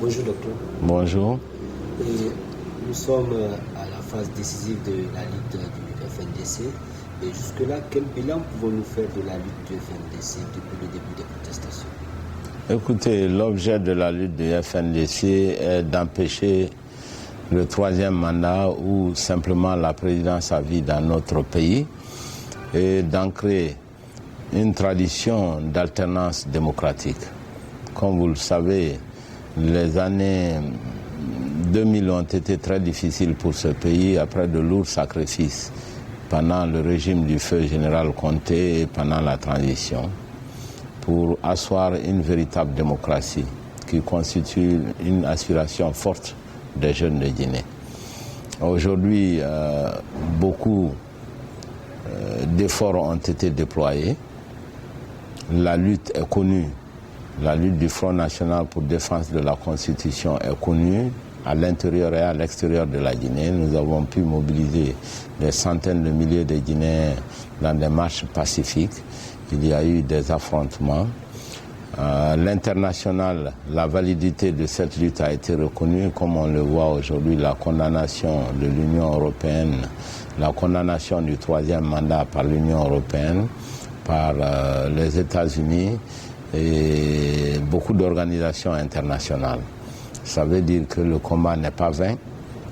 Bonjour docteur. Bonjour. Nous sommes à la phase décisive de la lutte du FNDC. Et jusque-là, quel bilan pouvons-nous faire de la lutte du FNDC depuis le début des protestations? Écoutez, l'objet de la lutte du FNDC est d'empêcher le troisième mandat ou simplement la présidence à vie dans notre pays et d'ancrer une tradition d'alternance démocratique. Comme vous le savez, les années 2000 ont été très difficiles pour ce pays après de lourds sacrifices pendant le régime du feu général Conté et pendant la transition pour asseoir une véritable démocratie qui constitue une aspiration forte des jeunes de Guinée. Aujourd'hui, beaucoup d'efforts ont été déployés. La lutte est connue. La lutte du Front National pour défense de la Constitution est connue à l'intérieur et à l'extérieur de la Guinée. Nous avons pu mobiliser des centaines de milliers de Guinéens dans des marches pacifiques. Il y a eu des affrontements. L'international, la validité de cette lutte a été reconnue, comme on le voit aujourd'hui, la condamnation de l'Union européenne, la condamnation du troisième mandat par l'Union européenne, par les États-Unis et beaucoup d'organisations internationales. Ça veut dire que le combat n'est pas vain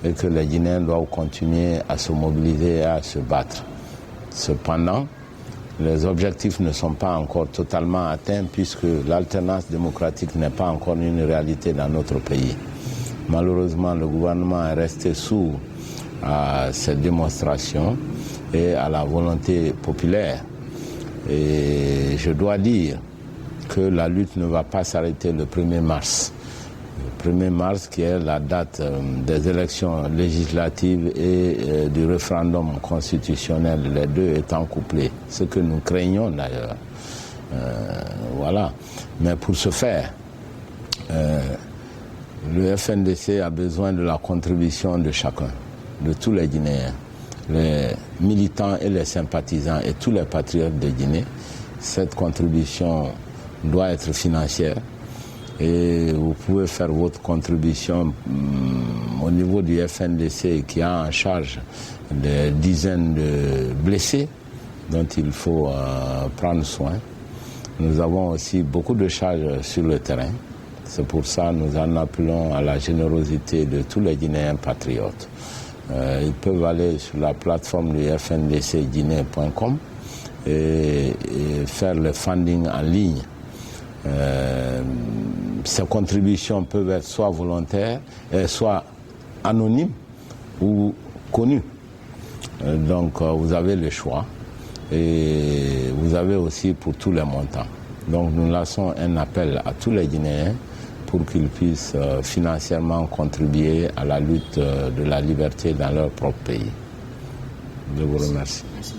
et que les Guinéens doivent continuer à se mobiliser et à se battre. Cependant, les objectifs ne sont pas encore totalement atteints puisque l'alternance démocratique n'est pas encore une réalité dans notre pays. Malheureusement, le gouvernement est resté sourd à ces démonstrations et à la volonté populaire. Et je dois dire que la lutte ne va pas s'arrêter le 1er mars. Le 1er mars qui est la date des élections législatives et du référendum constitutionnel, les deux étant couplés, ce que nous craignons d'ailleurs. Voilà. Mais pour ce faire, le FNDC a besoin de la contribution de chacun, de tous les Guinéens, les militants et les sympathisants et tous les patriotes de Guinée. Cette contribution doit être financière. Et vous pouvez faire votre contribution au niveau du FNDC qui a en charge des dizaines de blessés dont il faut prendre soin. Nous avons aussi beaucoup de charges sur le terrain. C'est pour ça que nous en appelons à la générosité de tous les Guinéens patriotes. Ils peuvent aller sur la plateforme du fndcguinée.com et faire le funding en ligne. Ces contributions peuvent être soit volontaires, soit anonymes ou connues. Donc vous avez le choix et vous avez aussi pour tous les montants. Donc nous lançons un appel à tous les Guinéens pour qu'ils puissent financièrement contribuer à la lutte de la liberté dans leur propre pays. Je vous remercie. Merci.